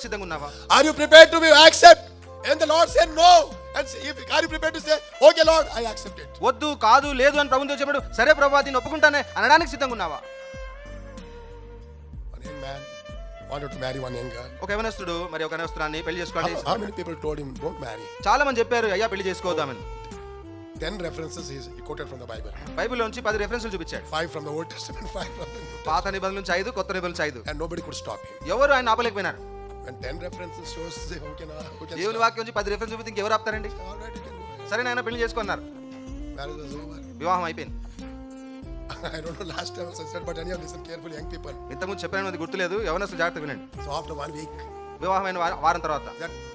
సిద్ధంగా ఉన్నావా? Are you prepared to be accept? And the Lord said no. And if are you prepared to say, okay Lord, I accept it? వద్దు, కాదు, లేదు అని ప్రభుతో చెప్పాడు. సరే ప్రభు, దీన్ని ఒప్పుకుంటానే అనడానికి సిద్ధంగా ఉన్నావా? One young man wanted to marry one young girl. ఒక యవనస్తుడు మరి ఒక యవనస్తురాన్ని పెళ్లి చేసుకోవాలి. How many people told him don't marry? చాలా మంది చెప్పారు, అయ్యా పెళ్లి చేసుకోవద్దామని. 10 references he quoted from the Bible. Bible నుంచి 10 రెఫరెన్స్లు చూపించాడు. 5 from the Old Testament, 5 from the New Testament. పాత నిబంధన నుంచి 5, కొత్త నిబంధన నుంచి 5. And nobody could stop him. ఎవరు ఆయన ఆపలేకపోయినారు. When 10 references shows, who can దేవుని stop? వాక్యం నుంచి 10 రెఫరెన్స్ చూపితే ఇంకెవరు ఆపుతారండి? All right, you can go. సరే నాయన పెళ్లి చేసుకున్నారు. Marriage was over. వివాహం అయిపోయింది. I don't know last time I said, but anyhow, listen carefully, young people. ఇంతకుముందు చెప్పిన అది గుర్తులేదు, యవనస్తులు జాగ్రత్తగా వినండి. So after 1 week, వివాహమైన వారం తర్వాత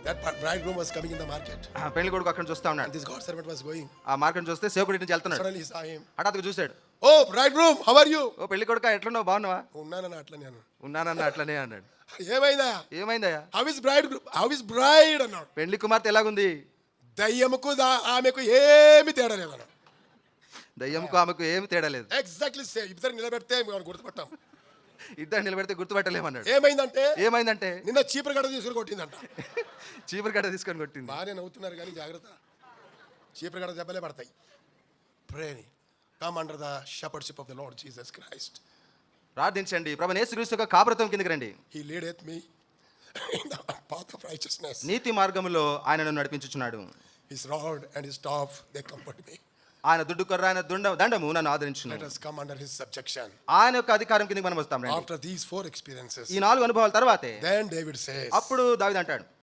that bridegroom was coming in the market. పెళ్లి కొడుకు అక్కడ చూస్తా And ఉన్నాడు. this God servant was going. ఆ మార్కెట్ చూస్తే సేవకుడి నుంచి వెళ్తున్నాడు. Suddenly he saw him. హఠాత్తుగా చూశాడు. Oh, bridegroom, how are you? ఓ పెళ్లి కొడుక ఎట్లున్నావు, బాగున్నావా? ఉన్నానన్న అట్లనే అన్నాడు. ఉన్నానన్న అట్లనే అన్నాడు. ఏమైందా? ఏమైందయ్యా? How is bridegroom? How is bride అన్నాడు. పెళ్లి కుమార్తె ఎలాగుంది? దయ్యముకు ఆమెకు ఏమి తేడా లేదన్నాడు. దయ్యంకు ఆమెకు ఏమి తేడా లేదు. Exactly same. ఇద్దరు నిలబెడితే మనం గుర్తుపట్టాం. ఇద్దరు నిలబెడితే గుర్తుపట్టలేమన్నాడు. ఏమైందంటే నిన్న నిన్న చీపురు గడ్డ తీసుకుని కొట్టిందంట. చీపురు గడ్డ తీసుకొని కొట్టింది. బాగానే నవ్వుతున్నారు కానీ జాగ్రత్త, చీపురు గడ్డ దెబ్బలే పడతాయి. Pray, come under the shepherdship of the Lord Jesus Christ. ప్రార్థించండి, ప్రభువైన యేసుక్రీస్తు యొక్క కాపురత్వం కిందకి రండి. He leadeth me in the path of righteousness. నీతి మార్గములో ఆయన నన్ను నడిపించుచున్నాడు. His rod and his staff, they comfort me. ఆయన దుడ్డు కర్ర, ఆయన దండము నన్ను Let ఆదరించును. us come under his subjection. ఆయన యొక్క అధికారం కిందకి మనం వస్తాం రండి. After these 4 experiences, ఈ 4 అనుభవాల తర్వాతే then David says, అప్పుడు దావీదు అంటాడు,